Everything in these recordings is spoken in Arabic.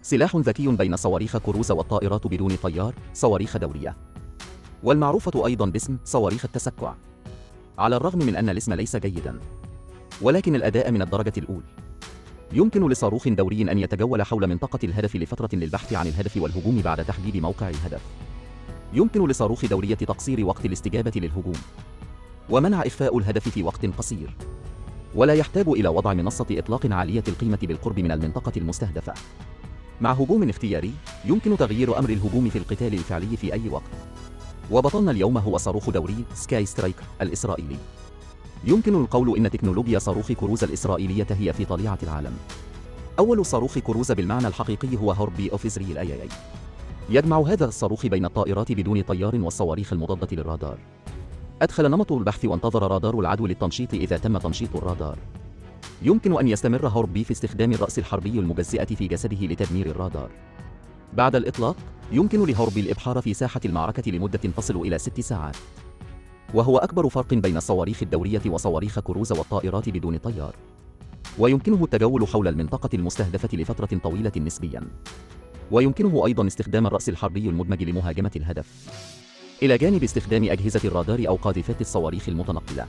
سلاح ذكي بين صواريخ كروز والطائرات بدون طيار، صواريخ دورية، والمعروفة أيضا باسم صواريخ التسكع. على الرغم من أن الاسم ليس جيدا، ولكن الأداء من الدرجة الأولى. يمكن لصاروخ دوري أن يتجول حول منطقة الهدف لفترة للبحث عن الهدف والهجوم بعد تحديد موقع الهدف. يمكن لصاروخ دورية تقصير وقت الاستجابة للهجوم، ومنع إخفاء الهدف في وقت قصير، ولا يحتاج إلى وضع منصة إطلاق عالية القيمة بالقرب من المنطقة المستهدفة. مع هجوم اختياري، يمكن تغيير أمر الهجوم في القتال الفعلي في أي وقت. وبطلنا اليوم هو صاروخ دوري سكاي سترايكر الإسرائيلي. يمكن القول إن تكنولوجيا صاروخ كروز الإسرائيلية هي في طليعة العالم. أول صاروخ كروز بالمعنى الحقيقي هو هوربي أوف إسرائيل أي. يجمع هذا الصاروخ بين الطائرات بدون طيار والصواريخ المضادة للرادار. أدخل نمط البحث وانتظر رادار العدو للتنشيط إذا تم تنشيط الرادار. يمكن أن يستمر هوربي في استخدام الرأس الحربي المجزئة في جسده لتدمير الرادار. بعد الإطلاق، يمكن لهوربي الإبحار في ساحة المعركة لمدة تصل إلى 6 ساعات. وهو أكبر فرق بين الصواريخ الدورية وصواريخ كروز والطائرات بدون طيار. ويمكنه التجول حول المنطقة المستهدفة لفترة طويلة نسبياً. ويمكنه أيضاً استخدام الرأس الحربي المدمج لمهاجمة الهدف، إلى جانب استخدام أجهزة الرادار أو قاذفات الصواريخ المتنقلة،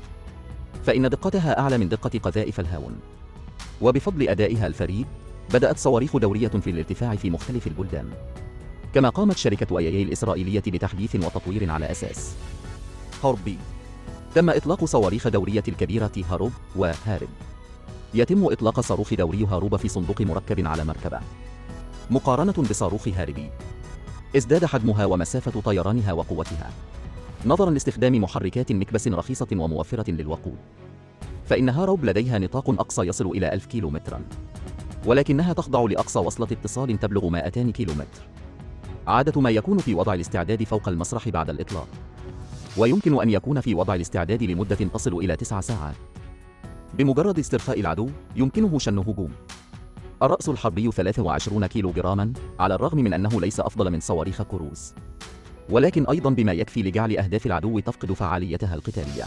فإن دقتها أعلى من دقة قذائف الهاون. وبفضل أدائها الفريد، بدأت صواريخ دورية في الارتفاع في مختلف البلدان. كما قامت شركة أياي الإسرائيلية بتحديث وتطوير على أساس هوربي. تم إطلاق صواريخ دورية الكبيرة هاروب وهارب. يتم إطلاق صاروخ دوري هاروب في صندوق مركب على مركبة. مقارنة بصاروخ هاربي، ازداد حجمها ومسافة طيرانها وقوتها، نظراً لاستخدام محركات مكبس رخيصة وموفرة للوقود. فإن هاروب لديها نطاق أقصى يصل إلى 1000 كيلومتراً، ولكنها تخضع لأقصى وصلة اتصال تبلغ 200 كيلومتر، عادة ما يكون في وضع الاستعداد فوق المسرح بعد الإطلاق. ويمكن أن يكون في وضع الاستعداد لمدة تصل إلى 9 ساعات. بمجرد استرخاء العدو، يمكنه شن هجوم. الرأس الحربي 23 كيلوغراما، على الرغم من أنه ليس أفضل من صواريخ كروز، ولكن أيضا بما يكفي لجعل أهداف العدو تفقد فعاليتها القتالية.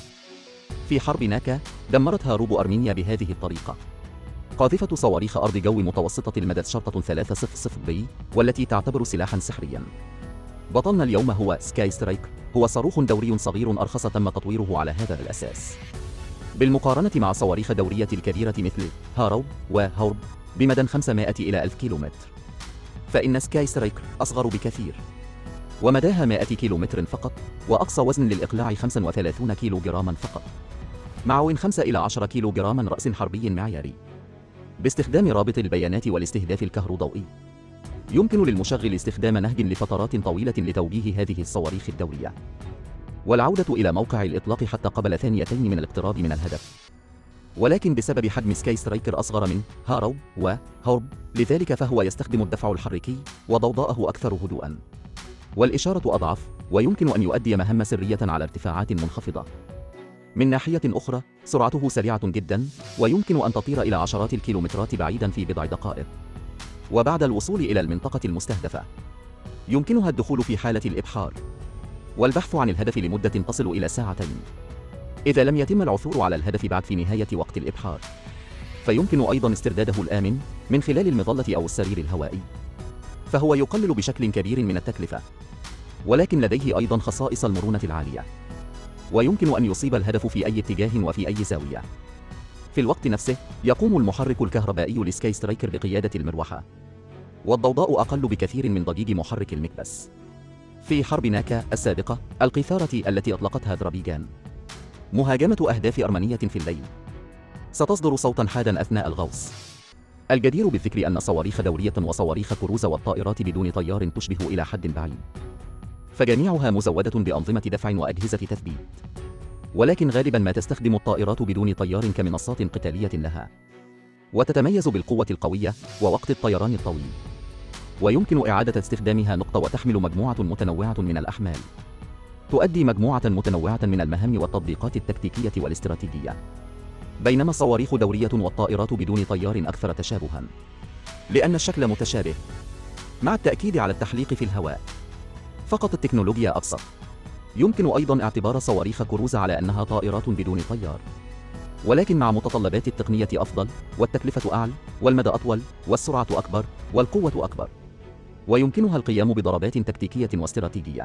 في حرب ناكا، دمرت هاروب أرمينيا بهذه الطريقة. قاذفة صواريخ أرض جو متوسطة المدى شرطة 300B، والتي تعتبر سلاحا سحريا. بطلنا اليوم هو سكاي سترايكر، هو صاروخ دوري صغير أرخص تم تطويره على هذا الأساس. بالمقارنة مع صواريخ دورية الكبيرة مثل هاروب وهورب بمدى 500 إلى 1000 كيلومتر، فإن سكاي سترايكر أصغر بكثير، ومداها 100 كيلومتر فقط، وأقصى وزن للإقلاع 35 كيلوغراما فقط، مع وين 5 إلى 10 كيلوغراما رأس حربي معياري. باستخدام رابط البيانات والاستهداف الكهروضوئي، يمكن للمشغل استخدام نهج لفترات طويلة لتوجيه هذه الصواريخ الدورية، والعودة إلى موقع الإطلاق حتى قبل ثانيتين من الاقتراب من الهدف. ولكن بسبب حجم سكاي سترايكر أصغر من هاروب وهورب، لذلك فهو يستخدم الدفع الحركي وضوضاءه أكثر هدوءًا، والإشارة أضعف، ويمكن أن يؤدي مهام سرية على ارتفاعات منخفضة. من ناحية أخرى، سرعته سريعة جداً، ويمكن أن تطير إلى عشرات الكيلومترات بعيداً في بضع دقائق. وبعد الوصول إلى المنطقة المستهدفة، يمكنها الدخول في حالة الإبحار والبحث عن الهدف لمدة تصل إلى ساعتين. إذا لم يتم العثور على الهدف بعد في نهاية وقت الإبحار، فيمكن أيضاً استرداده الآمن من خلال المظلة أو السرير الهوائي، فهو يقلل بشكل كبير من التكلفة، ولكن لديه أيضاً خصائص المرونة العالية، ويمكن أن يصيب الهدف في أي اتجاه وفي أي زاوية. في الوقت نفسه، يقوم المحرك الكهربائي لسكاي سترايكر بقيادة المروحة، والضوضاء أقل بكثير من ضجيج محرك المكبس. في حرب ناكا السابقة القيثارة التي أطلقتها أذربيجان مهاجمة أهداف أرمنية في الليل، ستصدر صوتاً حاداً أثناء الغوص. الجدير بالذكر أن صواريخ دورية وصواريخ كروز والطائرات بدون طيار تشبه إلى حد بعيد، فجميعها مزودة بأنظمة دفع وأجهزة تثبيت، ولكن غالباً ما تستخدم الطائرات بدون طيار كمنصات قتالية لها، وتتميز بالقوة القوية ووقت الطيران الطويل، ويمكن إعادة استخدامها نقطة وتحمل مجموعة متنوعة من الأحمال، تؤدي مجموعة متنوعة من المهام والتطبيقات التكتيكية والاستراتيجية. بينما الصواريخ دورية والطائرات بدون طيار أكثر تشابهاً، لأن الشكل متشابه، مع التأكيد على التحليق في الهواء. فقط التكنولوجيا أبسط. يمكن أيضاً اعتبار صواريخ كروز على أنها طائرات بدون طيار، ولكن مع متطلبات التقنية أفضل، والتكلفة أعلى، والمدى أطول، والسرعة أكبر، والقوة أكبر. ويمكنها القيام بضربات تكتيكية واستراتيجية،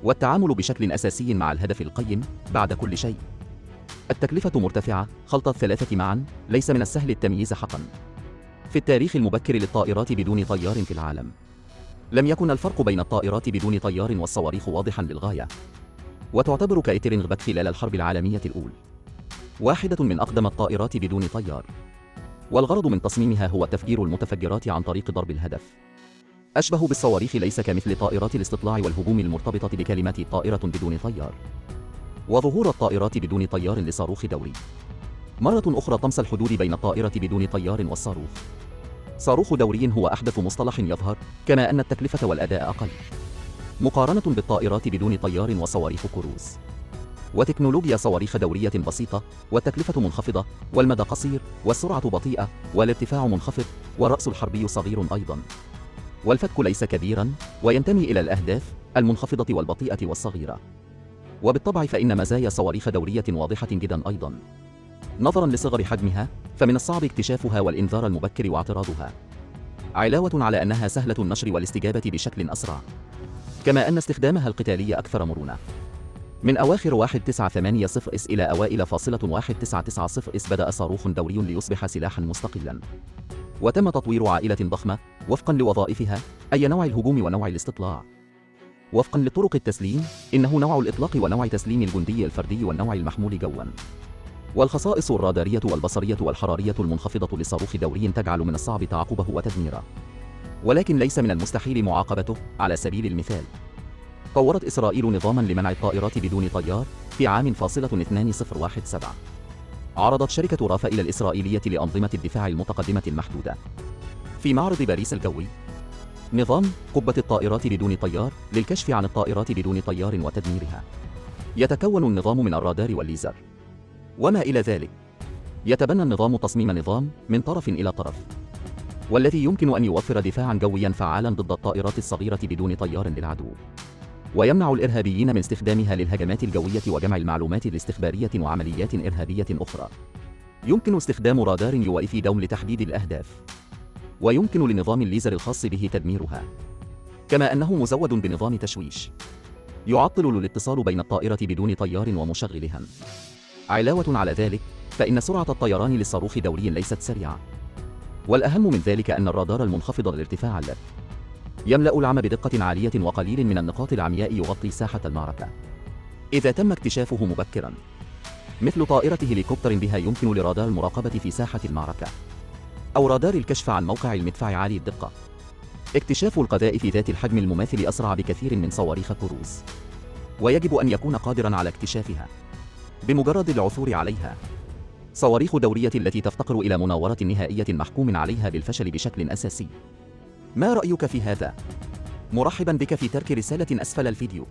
والتعامل بشكل أساسي مع الهدف القيم. بعد كل شيء، التكلفة مرتفعة. خلط الثلاثة معا ليس من السهل التمييز حقا. في التاريخ المبكر للطائرات بدون طيار في العالم، لم يكن الفرق بين الطائرات بدون طيار والصواريخ واضحا للغاية. وتعتبر كايترينغباك خلال الحرب العالمية الأولى واحدة من أقدم الطائرات بدون طيار، والغرض من تصميمها هو تفجير المتفجرات عن طريق ضرب الهدف. أشبه بالصواريخ، ليس كمثل طائرات الاستطلاع والهجوم المرتبطة بكلمات طائرة بدون طيار. وظهور الطائرات بدون طيار لصاروخ دوري مرة أخرى طمس الحدود بين الطائرة بدون طيار والصاروخ. صاروخ دوري هو أحدث مصطلح يظهر، كما أن التكلفة والأداء أقل مقارنة بالطائرات بدون طيار وصواريخ كروز. وتكنولوجيا صواريخ دورية بسيطة، والتكلفة منخفضة، والمدى قصير، والسرعة بطيئة، والارتفاع منخفض، والرأس الحربي صغير أيضا. والفتك ليس كبيرا، وينتمي إلى الأهداف المنخفضة والبطيئة والصغيرة. وبالطبع فإن مزايا صواريخ دورية واضحة جدا أيضا. نظرا لصغر حجمها، فمن الصعب اكتشافها والإنذار المبكر واعتراضها، علاوة على أنها سهلة النشر والاستجابة بشكل أسرع، كما أن استخدامها القتالي أكثر مرونة. من أواخر 1980 إلى أوائل فاصلة 1990 بدأ صاروخ دوري ليصبح سلاحا مستقلا، وتم تطوير عائلة ضخمة وفقا لوظائفها، أي نوع الهجوم ونوع الاستطلاع. وفقا لطرق التسليم، إنه نوع الإطلاق ونوع تسليم الجندي الفردي والنوع المحمول جوا. والخصائص الرادارية والبصرية والحرارية المنخفضة لصاروخ دوري تجعل من الصعب تعقبه وتدميره، ولكن ليس من المستحيل معاقبته. على سبيل المثال، طورت إسرائيل نظاما لمنع الطائرات بدون طيار في عام 2017. عرضت شركة رافائيل الإسرائيلية لأنظمة الدفاع المتقدمة المحدودة في معرض باريس الجوي نظام قبة الطائرات بدون طيار للكشف عن الطائرات بدون طيار وتدميرها. يتكون النظام من الرادار والليزر وما إلى ذلك. يتبنى النظام تصميم نظام من طرف إلى طرف، والذي يمكن أن يوفر دفاعا جويا فعالا ضد الطائرات الصغيرة بدون طيار للعدو، ويمنع الإرهابيين من استخدامها للهجمات الجوية وجمع المعلومات الاستخبارية وعمليات إرهابية أخرى. يمكن استخدام رادار UAV دوم لتحديد الأهداف، ويمكن لنظام الليزر الخاص به تدميرها، كما أنه مزود بنظام تشويش يعطل الاتصال بين الطائرة بدون طيار ومشغلها. علاوة على ذلك، فإن سرعة الطيران للصاروخ دوري ليست سريعة، والأهم من ذلك أن الرادار المنخفض الارتفاع اللف يملأ العمى بدقة عالية، وقليل من النقاط العمياء يغطي ساحة المعركة إذا تم اكتشافه مبكرا، مثل طائرة هليكوبتر بها يمكن لرادار المراقبة في ساحة المعركة، أو رادار الكشف عن موقع المدفع عالي الدقة. اكتشاف القذائف ذات الحجم المماثل أسرع بكثير من صواريخ كروز، ويجب أن يكون قادرا على اكتشافها بمجرد العثور عليها. صواريخ دورية التي تفتقر إلى مناورة نهائية محكوم عليها بالفشل بشكل أساسي. ما رأيك في هذا؟ مرحبا بك في ترك رسالة أسفل الفيديو.